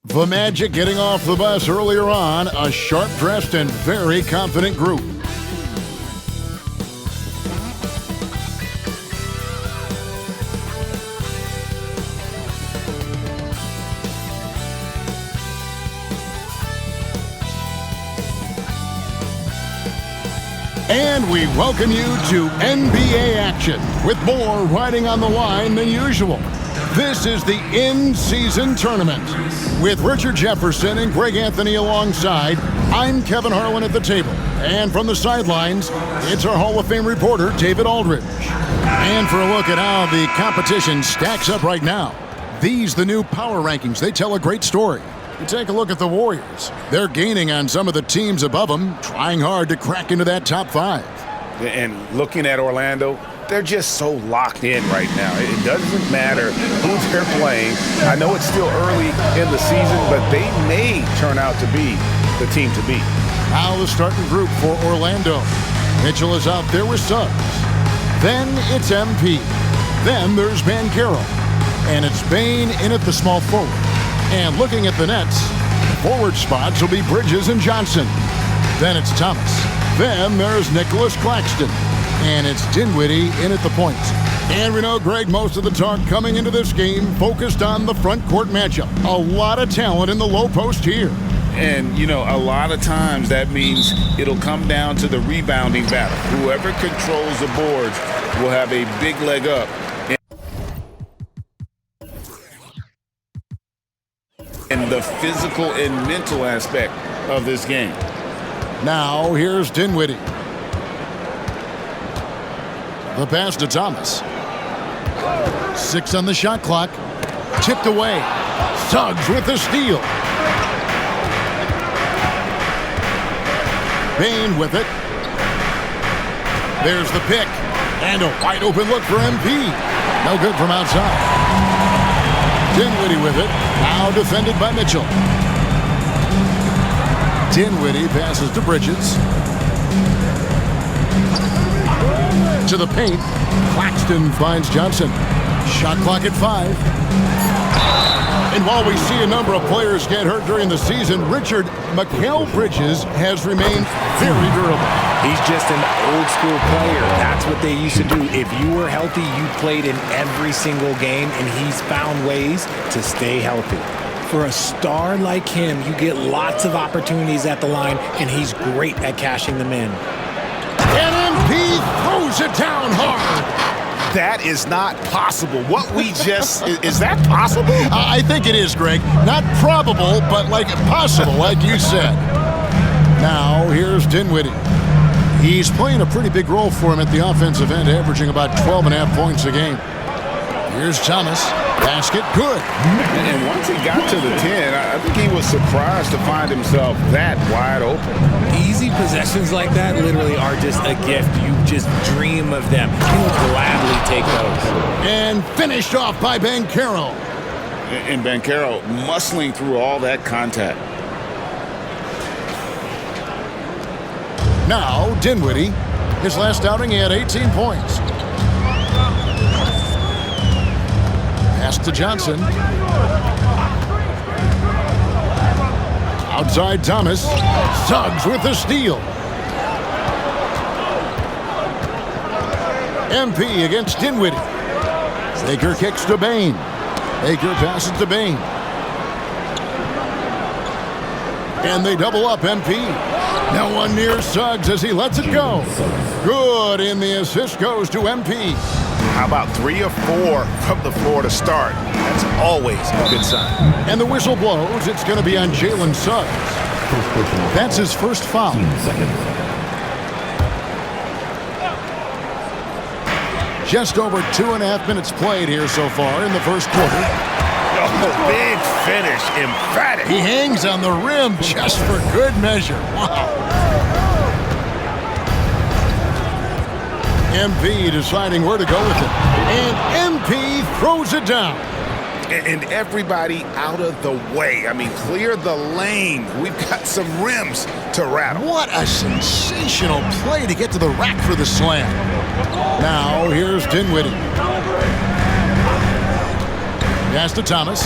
The Magic getting off the bus earlier on, a sharp-dressed and very confident group. And we welcome you to NBA action with more riding on the line than usual. This is the in-season tournament. With Richard Jefferson and Greg Anthony alongside, I'm Kevin Harlan at the table. And from the sidelines, it's our Hall of Fame reporter, David Aldridge. And for a look at how the competition stacks up right now, these the new power rankings. They tell a great story. You take a look at the Warriors. They're gaining on some of the teams above them, trying hard to crack into that top five. And looking at Orlando, they're just so locked in right now. It doesn't matter who they're playing. I know it's still early in the season, but they may turn out to be the team to beat. Now the starting group for Orlando. Mitchell is out there with Suggs. Then it's MP. Then there's Banchero. And it's Bane in at the small forward. And looking at the Nets, forward spots will be Bridges and Johnson. Then it's Thomas. Then there's Nicholas Claxton. And it's Dinwiddie in at the point. And we know, Greg, most of the talk coming into this game focused on the front court matchup. A lot of talent in the low post here. And, you know, a lot of times that means it'll come down to the rebounding battle. Whoever controls the boards will have a big leg up. And the physical and mental aspect of this game. Now here's Dinwiddie. The pass to Thomas. 6 on the shot clock. Tipped away. Suggs with the steal. Bane with it. There's the pick. And a wide open look for MP. No good from outside. Dinwiddie with it. Now defended by Mitchell. Dinwiddie passes to Bridges. To the paint. Claxton finds Johnson. Shot clock at 5. And while we see a number of players get hurt during the season, Richard, Mikal Bridges has remained very durable. He's just an old school player. That's what they used to do. If you were healthy, you played in every single game, and he's found ways to stay healthy. For a star like him, you get lots of opportunities at the line, and he's great at cashing them in. And MP throws it down hard. That is not possible. What we just, is that possible? I think it is, Greg. Not probable, but like possible, like you said. Now, here's Dinwiddie. He's playing a pretty big role for him at the offensive end, averaging about 12.5 points a game. Here's Thomas. Basket, good. And once he got to the 10, I think he was surprised to find himself that wide open. Easy possessions like that literally are just a gift. You just dream of them. You will gladly take those. And finished off by Banchero. And Banchero muscling through all that contact. Now, Dinwiddie. His last outing, he had 18 points. Pass to Johnson. Outside Thomas. Suggs with the steal. MP against Dinwiddie. Baker kicks to Bane. Baker passes to Bane. And they double up MP. No one near Suggs as he lets it go. Good, and the assist goes to MP. How about 3 or 4 from the floor to start? That's always a good sign. And the whistle blows. It's going to be on Jalen Suggs. That's his first foul. Just over 2.5 minutes played here so far in the first quarter. Oh, big finish, emphatic. He hangs on the rim just for good measure. Wow. MP deciding where to go with it. And MP throws it down. And everybody out of the way. I mean, clear the lane. We've got some rims to rattle. What a sensational play to get to the rack for the slam. Now, here's Dinwiddie. Pass to Thomas.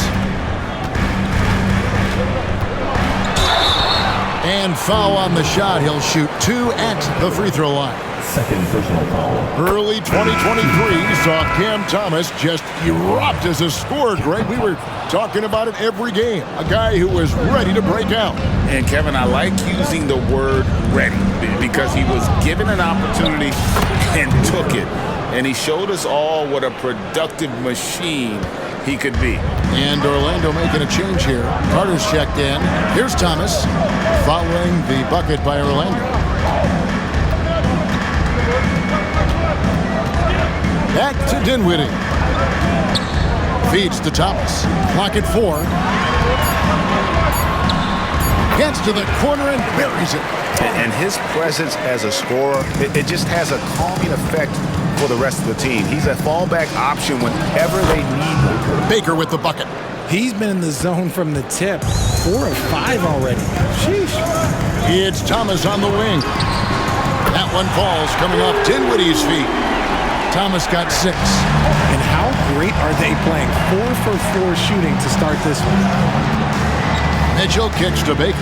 And foul on the shot. He'll shoot 2 at the free throw line. Second personal foul. Early 2023 saw Cam Thomas just erupt as a scorer, Greg. We were talking about it every game. A guy who was ready to break out. And, Kevin, I like using the word ready because he was given an opportunity and took it. And he showed us all what a productive machine he could be. And Orlando making a change here. Carter's checked in. Here's Thomas following the bucket by Orlando. Back to Dinwiddie. Feeds to Thomas. Clock at 4. Gets to the corner and buries it. And his presence as a scorer, it just has a calming effect for the rest of the team. He's a fallback option whenever they need him. Baker with the bucket. He's been in the zone from the tip. 4 of 5 already. Sheesh. It's Thomas on the wing. That one falls coming off Dinwiddie's feet. Thomas got 6. And how great are they playing? 4 for 4 shooting to start this one. Mitchell kicks to Baker.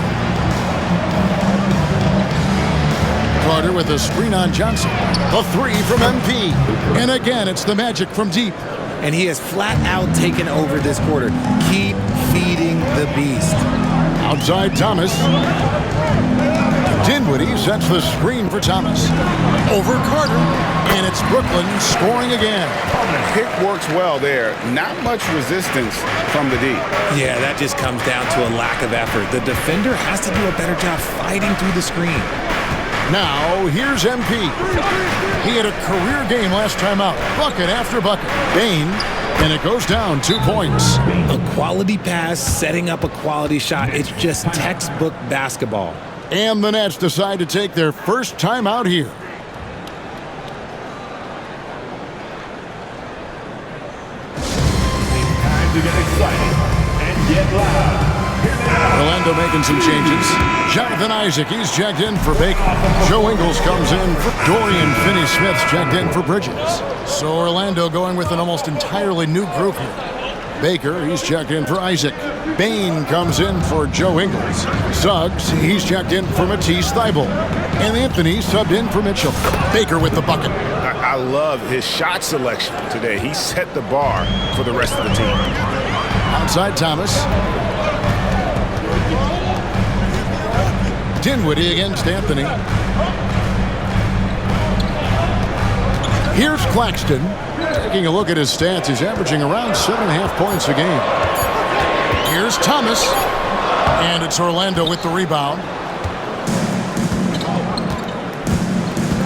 Carter with a screen on Johnson. A 3 from MP. And again, it's the Magic from deep. And he has flat out taken over this quarter. Keep feeding the beast. Outside Thomas. Dinwiddie sets the screen for Thomas. Over Carter. And it's Brooklyn scoring again. Pick works well there. Not much resistance from the D. Yeah, that just comes down to a lack of effort. The defender has to do a better job fighting through the screen. Now, here's MP. He had a career game last time out. Bucket after bucket. Bain, and it goes down 2 points. A quality pass, setting up a quality shot. It's just textbook basketball. And the Nets decide to take their first time out here. Time to get excited and get loud. Orlando making some changes. Jonathan Isaac, he's checked in for Baker. Joe Ingles comes in for Dorian Finney-Smith's checked in for Bridges. So Orlando going with an almost entirely new group here. Baker, he's checked in for Isaac. Bain comes in for Joe Ingles. Suggs, he's checked in for Matisse Thybulle. And Anthony subbed in for Mitchell. Baker with the bucket. I love his shot selection today. He set the bar for the rest of the team. Outside Thomas. Dinwiddie against Anthony. Here's Claxton. Taking a look at his stats, he's averaging around 7.5 points a game. Here's Thomas. And it's Orlando with the rebound.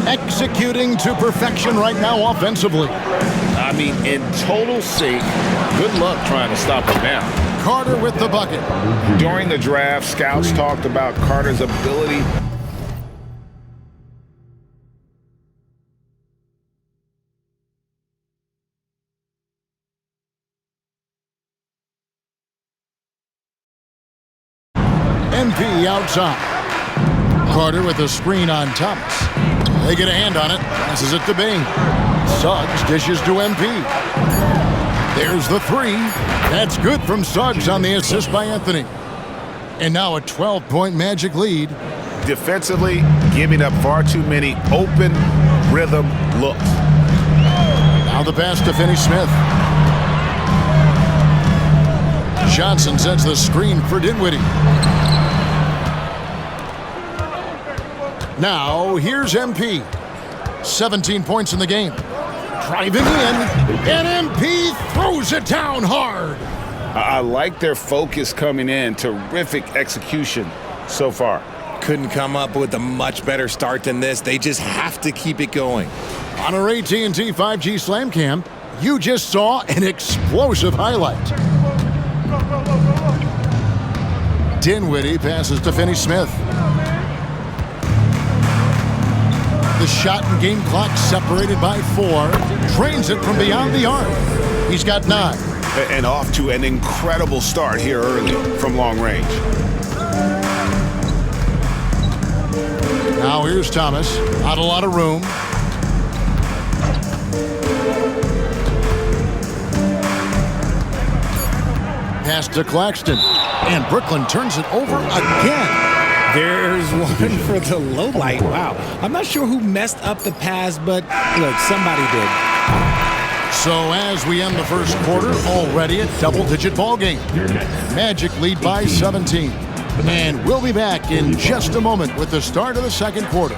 Executing to perfection right now offensively. I mean, in total sync. Good luck trying to stop him now. Carter with the bucket. During the draft, scouts talked about Carter's ability. MP outside. Carter with a screen on Thomas. They get a hand on it. Passes it to Bing. Suggs dishes to MP. There's the 3. That's good from Suggs on the assist by Anthony. And now a 12-point Magic lead. Defensively, giving up far too many open rhythm looks. Now the pass to Finney-Smith. Johnson sets the screen for Dinwiddie. Now here's MP. 17 points in the game. Driving in, and MP throws it down hard. I like their focus coming in. Terrific execution so far. Couldn't come up with a much better start than this. They just have to keep it going. On our AT&T 5G Slam Cam, you just saw an explosive highlight. Dinwiddie passes to Finney-Smith. The shot and game clock separated by 4. Drains it from beyond the arc. He's got 9. And off to an incredible start here early from long range. Now here's Thomas. Not a lot of room. Pass to Claxton. And Brooklyn turns it over again. There's one for the low light. Wow. I'm not sure who messed up the pass, but look, somebody did. So as we end the first quarter, already a double-digit ball game. Magic lead by 17. And we'll be back in just a moment with the start of the second quarter.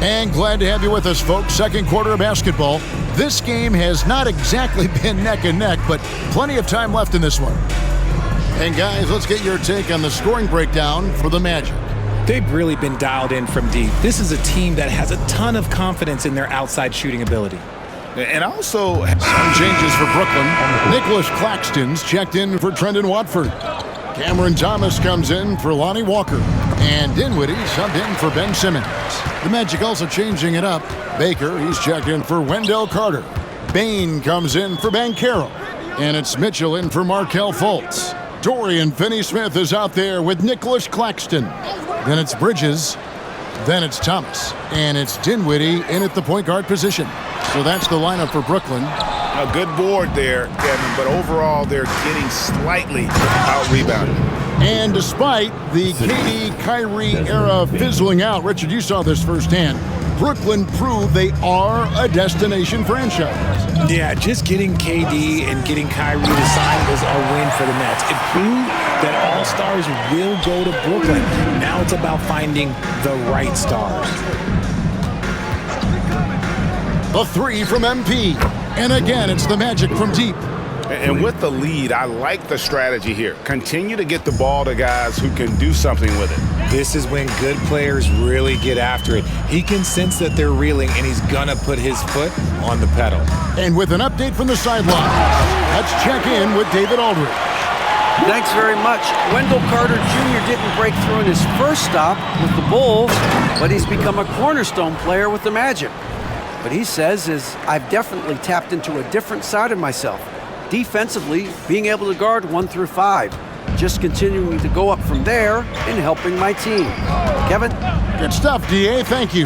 And glad to have you with us, folks. Second quarter of basketball. This game has not exactly been neck and neck, but plenty of time left in this one. And guys, let's get your take on the scoring breakdown for the Magic. They've really been dialed in from deep. This is a team that has a ton of confidence in their outside shooting ability. And also, some changes for Brooklyn. Nicholas Claxton's checked in for Trendon Watford. Cameron Thomas comes in for Lonnie Walker. And Dinwiddie subbed in for Ben Simmons. The Magic also changing it up. Baker, he's checked in for Wendell Carter. Bain comes in for Banchero. And it's Mitchell in for Markelle Fultz. Dorian Finney-Smith is out there with Nicholas Claxton. Then it's Bridges. Then it's Thomas. And it's Dinwiddie in at the point guard position. So that's the lineup for Brooklyn. A good board there, Kevin, but overall they're getting slightly out-rebounded. And despite the KD-Kyrie era fizzling out, Richard, you saw this firsthand, Brooklyn proved they are a destination franchise. Yeah, just getting KD and getting Kyrie to sign was a win for the Nets. It proved that all stars will go to Brooklyn. Now it's about finding the right stars. The three from MP. And again, it's the Magic from deep. And with the lead, I like the strategy here. Continue to get the ball to guys who can do something with it. This is when good players really get after it. He can sense that they're reeling, and he's going to put his foot on the pedal. And with an update from the sideline, let's check in with David Aldridge. Thanks very much. Wendell Carter Jr. didn't break through in his first stop with the Bulls, but he's become a cornerstone player with the Magic. What he says is, I've definitely tapped into a different side of myself. Defensively, being able to guard 1 through 5. Just continuing to go up from there and helping my team. Kevin? Good stuff, D.A. Thank you.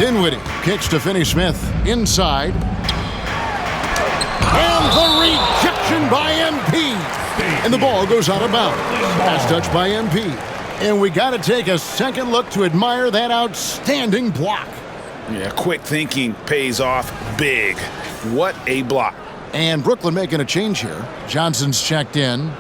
Dinwiddie kicks to Finney-Smith inside. And the rejection by MP. And the ball goes out of bounds. Pass touch by MP. And we got to take a second look to admire that outstanding block. Yeah, quick thinking pays off big. What a block. And Brooklyn making a change here. Johnson's checked in.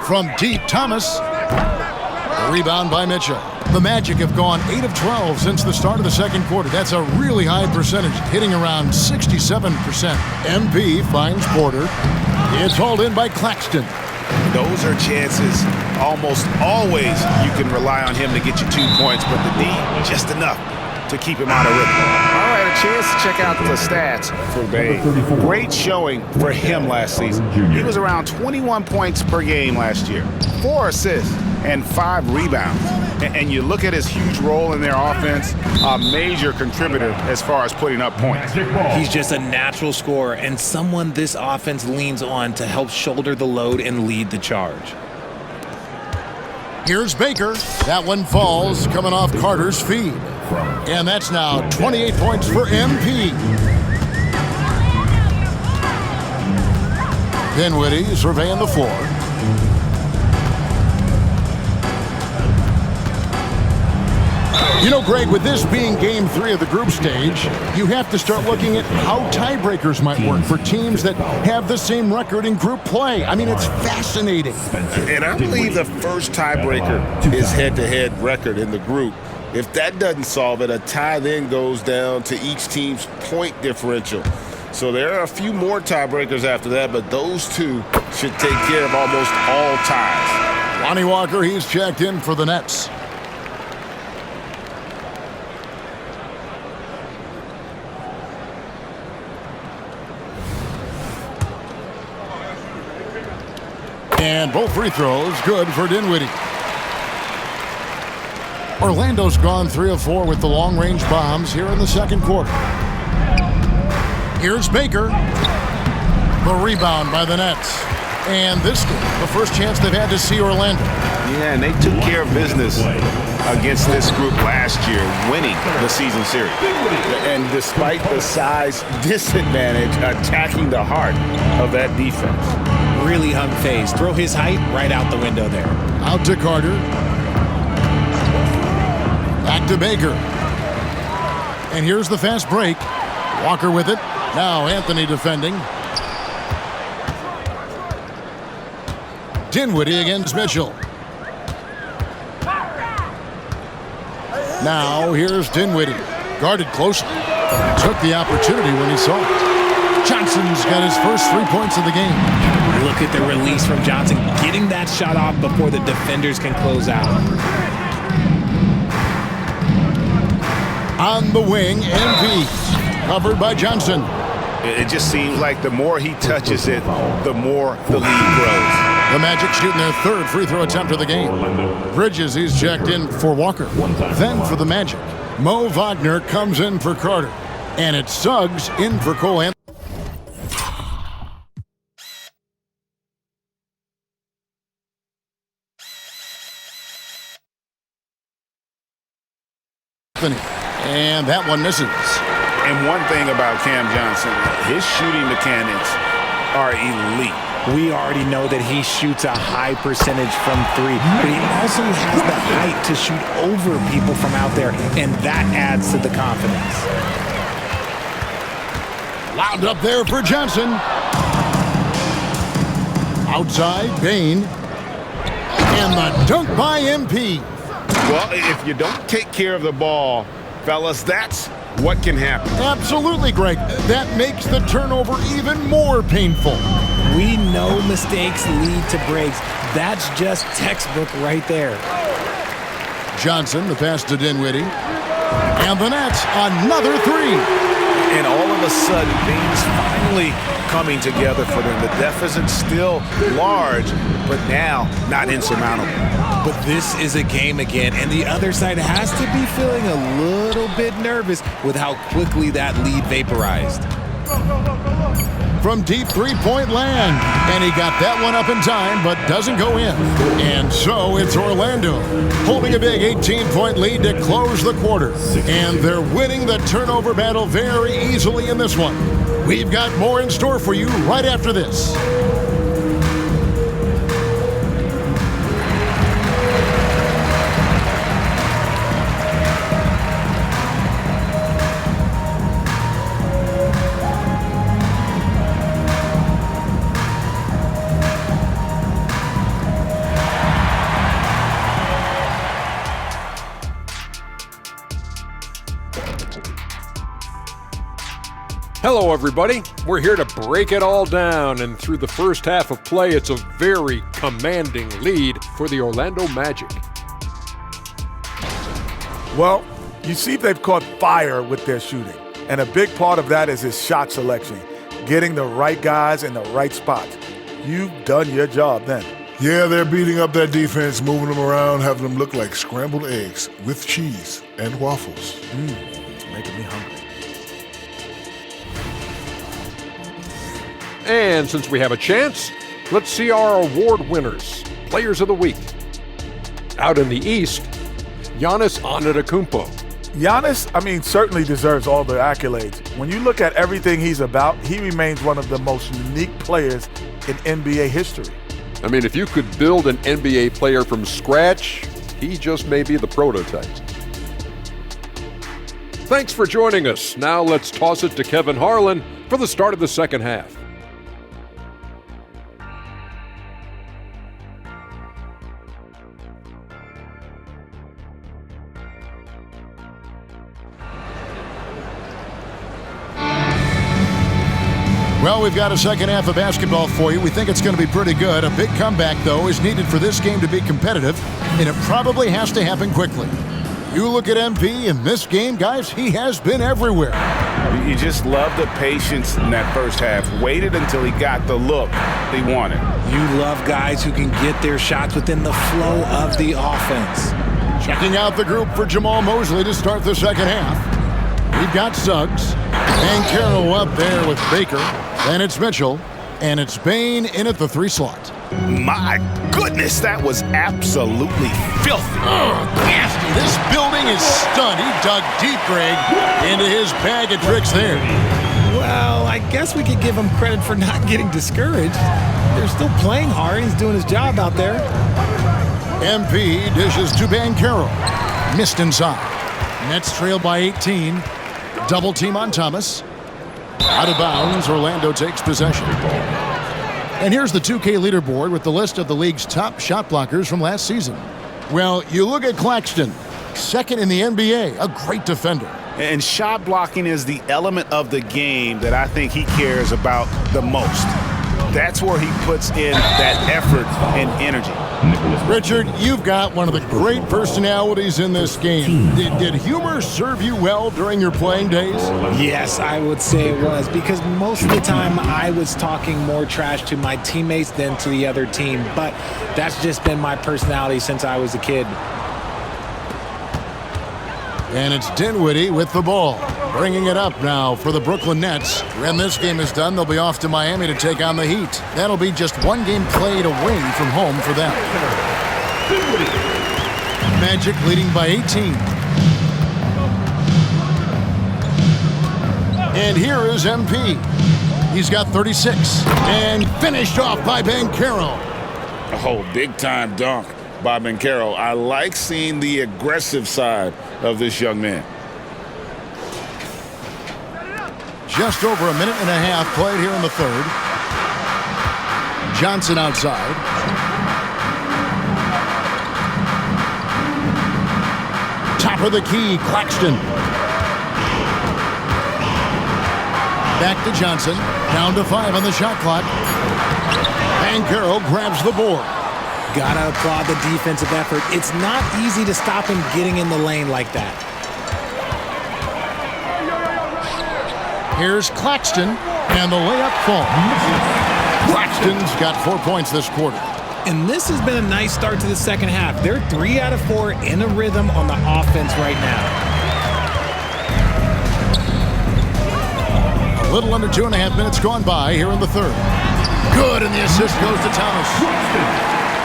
From deep, Thomas. A rebound by Mitchell. The Magic have gone 8 of 12 since the start of the second quarter. That's a really high percentage, hitting around 67%. MP finds Porter. It's hauled in by Claxton. Those are chances. Almost always you can rely on him to get you 2 points, but the D, just enough to keep him out of rhythm. All right, a chance to check out the stats for Bain. Great showing for him last season. He was around 21 points per game last year, 4 assists, and 5 rebounds. And you look at his huge role in their offense, a major contributor as far as putting up points. He's just a natural scorer and someone this offense leans on to help shoulder the load and lead the charge. Here's Baker. That one falls, coming off Carter's feed. And that's now 28 points for MP. Dinwiddie surveying the floor. You know, Greg, with this being Game 3 of the group stage, you have to start looking at how tiebreakers might work for teams that have the same record in group play. I mean, it's fascinating. And I believe the first tiebreaker is head-to-head record in the group. If that doesn't solve it, a tie then goes down to each team's point differential. So there are a few more tiebreakers after that, but those two should take care of almost all ties. Lonnie Walker, he's checked in for the Nets. And both free throws good for Dinwiddie. Orlando's gone 3 of 4 with the long-range bombs here in the second quarter. Here's Baker. The rebound by the Nets. And this game, the first chance they've had to see Orlando. Yeah, and they took care of business against this group last year, winning the season series. And despite the size disadvantage, attacking the heart of that defense. Really hung phase. Throw his height right out the window there. Out to Carter. Back to Baker. And here's the fast break. Walker with it. Now Anthony defending. Dinwiddie against Mitchell. Now here's Dinwiddie. Guarded closely. Took the opportunity when he saw it. Johnson's got his first 3 points of the game. Look at the release from Johnson, getting that shot off before the defenders can close out. On the wing, MP. Covered by Johnson. It just seems like the more he touches it, the more the lead grows. The Magic shooting their third free throw attempt of the game. Bridges, he's checked in for Walker. Then for the Magic, Mo Wagner comes in for Carter. And it's Suggs in for Cole Anthony. And that one misses. And one thing about Cam Johnson, his shooting mechanics are elite. We already know that he shoots a high percentage from three, but he also has the height to shoot over people from out there, and that adds to the confidence. Loud up there for Johnson. Outside, Bain. And the dunk by MP. Well, if you don't take care of the ball, fellas, that's what can happen. Absolutely, Greg. That makes the turnover even more painful. We know mistakes lead to breaks. That's just textbook right there. Johnson, the pass to Dinwiddie. And the Nets, another three. And all of a sudden, things finally coming together for them. The deficit's still large, but now not insurmountable. But this is a game again, and the other side has to be feeling a little bit nervous with how quickly that lead vaporized. From deep three-point land. And he got that one up in time, but doesn't go in. And so it's Orlando holding a big 18-point lead to close the quarter. And they're winning the turnover battle very easily in this one. We've got more in store for you right after this. Hello, everybody. We're here to break it all down, and through the first half of play, it's a very commanding lead for the Orlando Magic. Well, you see they've caught fire with their shooting, and a big part of that is his shot selection, getting the right guys in the right spots. You've done your job then. Yeah, they're beating up that defense, moving them around, having them look like scrambled eggs with cheese and waffles. Making me hungry. And since we have a chance, let's see our award winners, Players of the Week. Out in the East, Giannis Antetokounmpo. Giannis, certainly deserves all the accolades. When you look at everything he's about, he remains one of the most unique players in NBA history. If you could build an NBA player from scratch, he just may be the prototype. Thanks for joining us. Now let's toss it to Kevin Harlan for the start of the second half. Well, we've got a second half of basketball for you. We think it's going to be pretty good. A big comeback, though, is needed for this game to be competitive, and it probably has to happen quickly. You look at MP in this game, guys, he has been everywhere. You just love the patience in that first half. Waited until he got the look he wanted. You love guys who can get their shots within the flow of the offense. Checking out the group for Jamal Mosley to start the second half. We've got Suggs and Carroll up there with Baker. Then it's Mitchell, and it's Bain in at the 3 slot. My goodness, that was absolutely filthy. Oh, nasty. This building is stunned. He dug deep, Greg, into his bag of tricks there. Well, I guess we could give him credit for not getting discouraged. They're still playing hard. He's doing his job out there. MP dishes to Banchero. Missed inside. Nets trail by 18. Double team on Thomas. Out of bounds, Orlando takes possession. And here's the 2K leaderboard with the list of the league's top shot blockers from last season. Well, you look at Claxton, second in the NBA, a great defender. And shot blocking is the element of the game that I think he cares about the most. That's where he puts in that effort and energy. Richard, you've got one of the great personalities in this game. Did humor serve you well during your playing days? Yes, I would say it was, because most of the time I was talking more trash to my teammates than to the other team. But that's just been my personality since I was a kid. And it's Dinwiddie with the ball, bringing it up now for the Brooklyn Nets. When this game is done, they'll be off to Miami to take on the Heat. That'll be just one game played away from home for them. Magic leading by 18. And here is MP. He's got 36. And finished off by Banchero. Oh, big-time dunk by Banchero. I like seeing the aggressive side of this young man. Just over a minute and a half played here in the third. Johnson outside. Top of the key, Claxton. Back to Johnson. Down to 5 on the shot clock. Banchero grabs the board. Gotta applaud the defensive effort. It's not easy to stop him getting in the lane like that. Here's Claxton, and the layup falls. Claxton's got 4 points this quarter. And this has been a nice start to the second half. They're 3 out of 4 in a rhythm on the offense right now. A little under 2.5 minutes gone by here in the third. Good, and the assist goes to Thomas.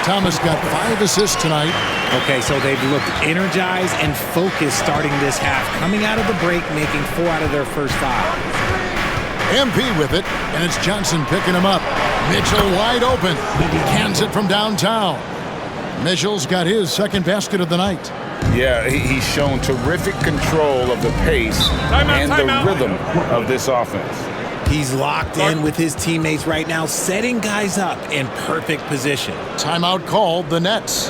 Thomas got 5 assists tonight. Okay, so they've looked energized and focused starting this half, coming out of the break, making 4 out of their first 5. MP with it, and it's Johnson picking him up. Mitchell wide open. He cans it from downtown. Mitchell's got his second basket of the night. Yeah, he's shown terrific control of the pace and the rhythm of this offense. He's locked in with his teammates right now, setting guys up in perfect position. Timeout called, the Nets.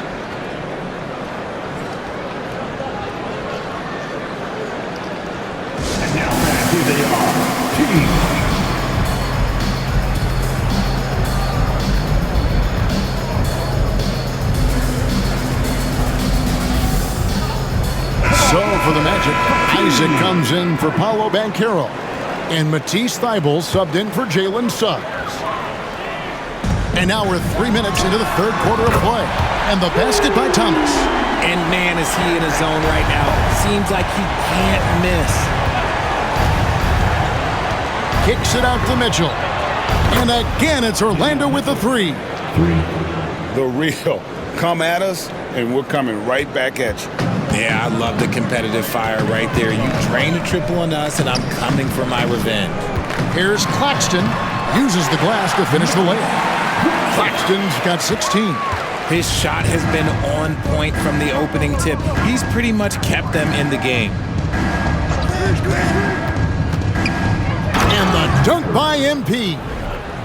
And now back, here they are. Team. So for the Magic, Isaac comes in for Paolo Banchero. And Matisse Thybulle subbed in for Jalen Suggs. And now we're 3 minutes into the third quarter of play. And the basket by Thomas. And man, is he in a zone right now. Seems like he can't miss. Kicks it out to Mitchell. And again, it's Orlando with the 3. The real. Come at us, and we're coming right back at you. Yeah, I love the competitive fire right there. You drain a triple on us, and I'm coming for my revenge. Here's Claxton. Uses the glass to finish the layup. Claxton's got 16. His shot has been on point from the opening tip. He's pretty much kept them in the game. And the dunk by MP.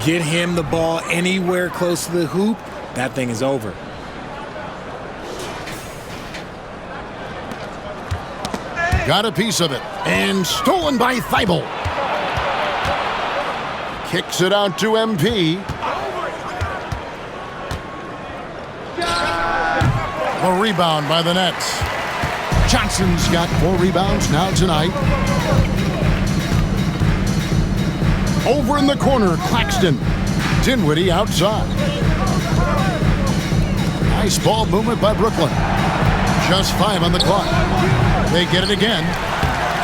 Get him the ball anywhere close to the hoop, that thing is over. Got a piece of it. And stolen by Thybulle. Kicks it out to MP. A rebound by the Nets. Johnson's got 4 rebounds now tonight. Over in the corner, Claxton. Dinwiddie outside. Nice ball movement by Brooklyn. Just 5 on the clock. They get it again.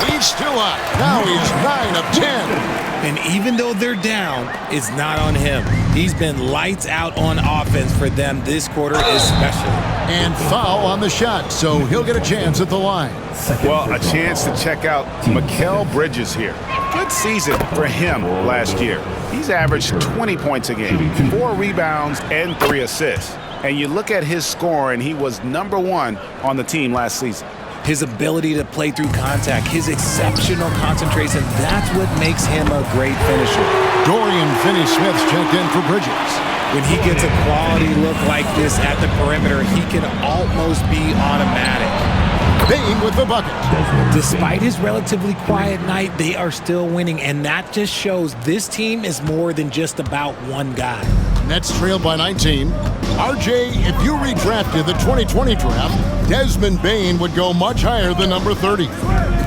He's still up. Now he's 9 of 10. And even though they're down, it's not on him. He's been lights out on offense for them this quarter especially. And foul on the shot, so he'll get a chance at the line. Well, a chance to check out Mikal Bridges here. Good season for him last year. He's averaged 20 points a game, 4 rebounds, and 3 assists. And you look at his scoring, he was #1 on the team last season. His ability to play through contact, his exceptional concentration, that's what makes him a great finisher. Dorian Finney-Smith's checked in for Bridges. When he gets a quality look like this at the perimeter, he can almost be automatic. Bane with the bucket. Despite his relatively quiet night, they are still winning, and that just shows this team is more than just about one guy. Nets trailed by 19. RJ, if you redrafted the 2020 draft, Desmond Bane would go much higher than number 30.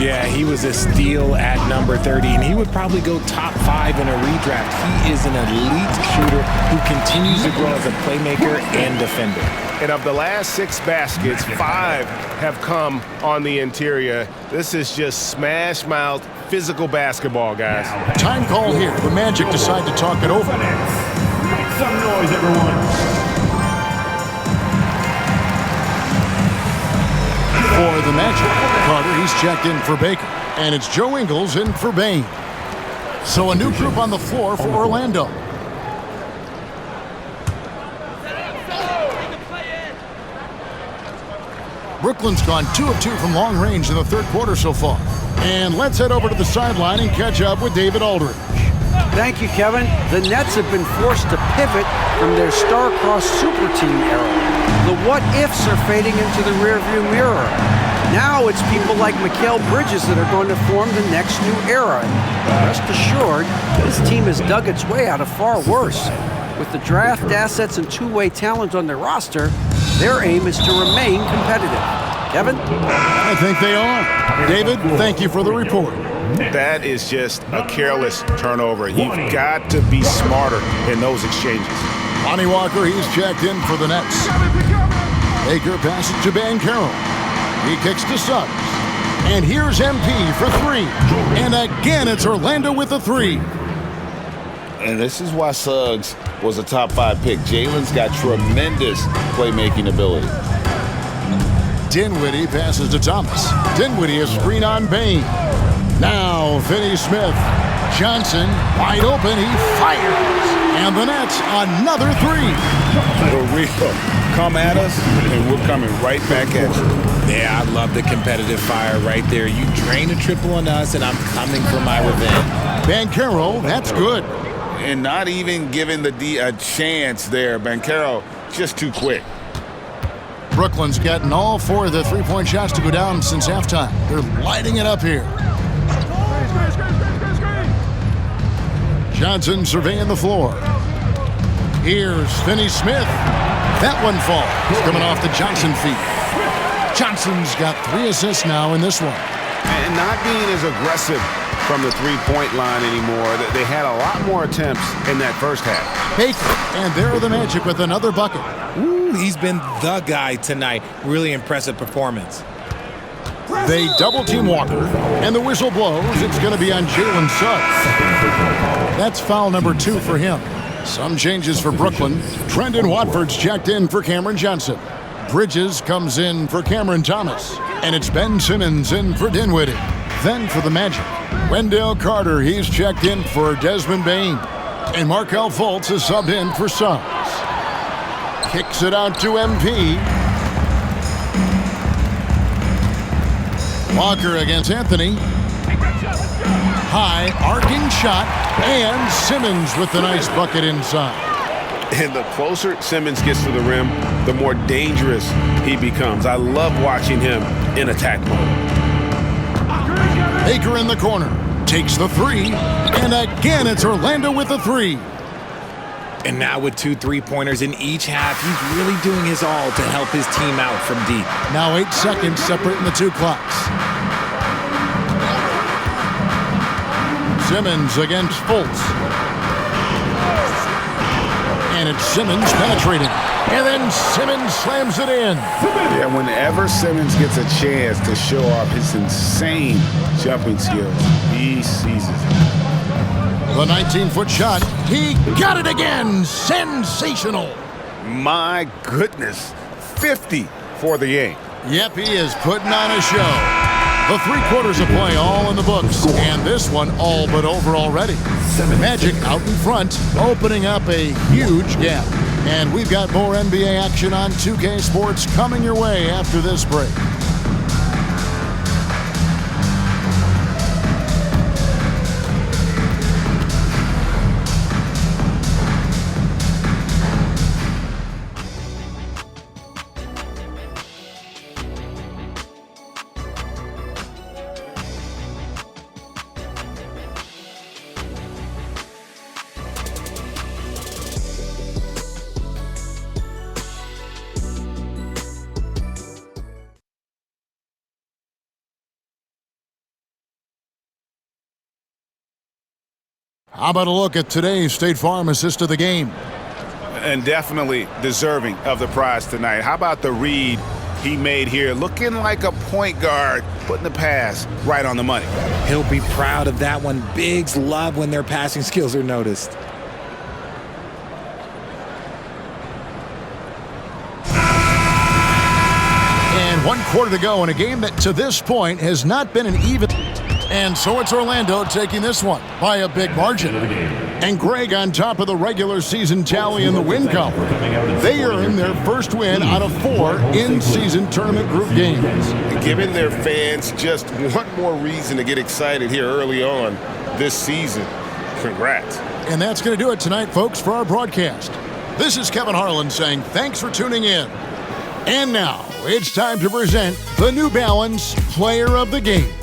Yeah, he was a steal at number 30, and he would probably go top 5 in a redraft. He is an elite shooter who continues to grow as a playmaker and defender. And of the last 6 baskets, 5 have come on the interior. This is just smash mouth, physical basketball, guys. Time call here. The Magic decide to talk it over. Make some noise, everyone. For the Magic, Carter, he's checked in for Baker. And it's Joe Ingles in for Bane. So a new group on the floor for Orlando. Brooklyn's gone 2 of 2 from long range in the third quarter so far. And let's head over to the sideline and catch up with David Aldridge. Thank you, Kevin. The Nets have been forced to pivot from their star-crossed super team era. The what-ifs are fading into the rearview mirror. Now it's people like Mikal Bridges that are going to form the next new era. And rest assured, this team has dug its way out of far worse. With the draft assets and two-way talent on their roster, their aim is to remain competitive. Kevin? I think they are. David, thank you for the report. That is just a careless turnover. You've got to be smarter in those exchanges. Lonnie Walker, he's checked in for the Nets. Baker passes to Banchero. He kicks to Suggs. And here's MP for 3. And again, it's Orlando with a 3. And this is why Suggs was a top 5 pick. Jalen's got tremendous playmaking ability. Dinwiddie passes to Thomas. Dinwiddie is screen on Bane. Now Finney-Smith. Johnson wide open. He fires. And the Nets another 3. For real. Come at us, and we're coming right back at you. Yeah, I love the competitive fire right there. You drain a triple on us, and I'm coming for my revenge. Banchero, that's good. And not even giving the D a chance there. Banchero just too quick. Brooklyn's gotten all 4 of the three-point shots to go down since halftime. They're lighting it up here. Johnson surveying the floor. Here's Finney-Smith. That one falls. Coming off the Johnson feet. Johnson's got 3 assists now in this one. And not being as aggressive from the three-point line anymore. They had a lot more attempts in that first half. Baker, and there are the Magic with another bucket. Ooh, he's been the guy tonight. Really impressive performance. They double-team Walker, and the whistle blows. It's going to be on Jalen Suggs. That's foul number 2 for him. Some changes for Brooklyn. Trendon Watford's checked in for Cameron Johnson. Bridges comes in for Cameron Thomas. And it's Ben Simmons in for Dinwiddie. Then for the Magic, Wendell Carter, he's checked in for Desmond Bane. And Markelle Fultz is subbed in for Suggs. Kicks it out to MP. Walker against Anthony. High, arcing shot, and Simmons with the nice bucket inside. And the closer Simmons gets to the rim, the more dangerous he becomes. I love watching him in attack mode. Baker in the corner. Takes the three, and again it's Orlando with the three. And now with 2 3-pointers in each half, he's really doing his all to help his team out from deep. Now 8 seconds separating the two clocks. Simmons against Fultz. And it's Simmons penetrating. And then Simmons slams it in. Yeah, whenever Simmons gets a chance to show off his insane jumping skills, he seizes it. The 19-foot shot. He got it again. Sensational. My goodness. 50 for the game. Yep, he is putting on a show. The 3 quarters of play all in the books, and this one all but over already. Magic out in front, opening up a huge gap. And we've got more NBA action on 2K Sports coming your way after this break. How about a look at today's State Farm assist of the game? And definitely deserving of the prize tonight. How about the read he made here? Looking like a point guard, putting the pass right on the money. He'll be proud of that one. Bigs love when their passing skills are noticed. And 1 quarter to go in a game that to this point has not been an even. And so it's Orlando taking this one by a big margin. And Greg on top of the regular season tally in the win column. They earn their first win out of 4 in-season tournament group games. Giving their fans just one more reason to get excited here early on this season. Congrats. And that's going to do it tonight, folks, for our broadcast. This is Kevin Harlan saying thanks for tuning in. And now it's time to present the New Balance Player of the Game.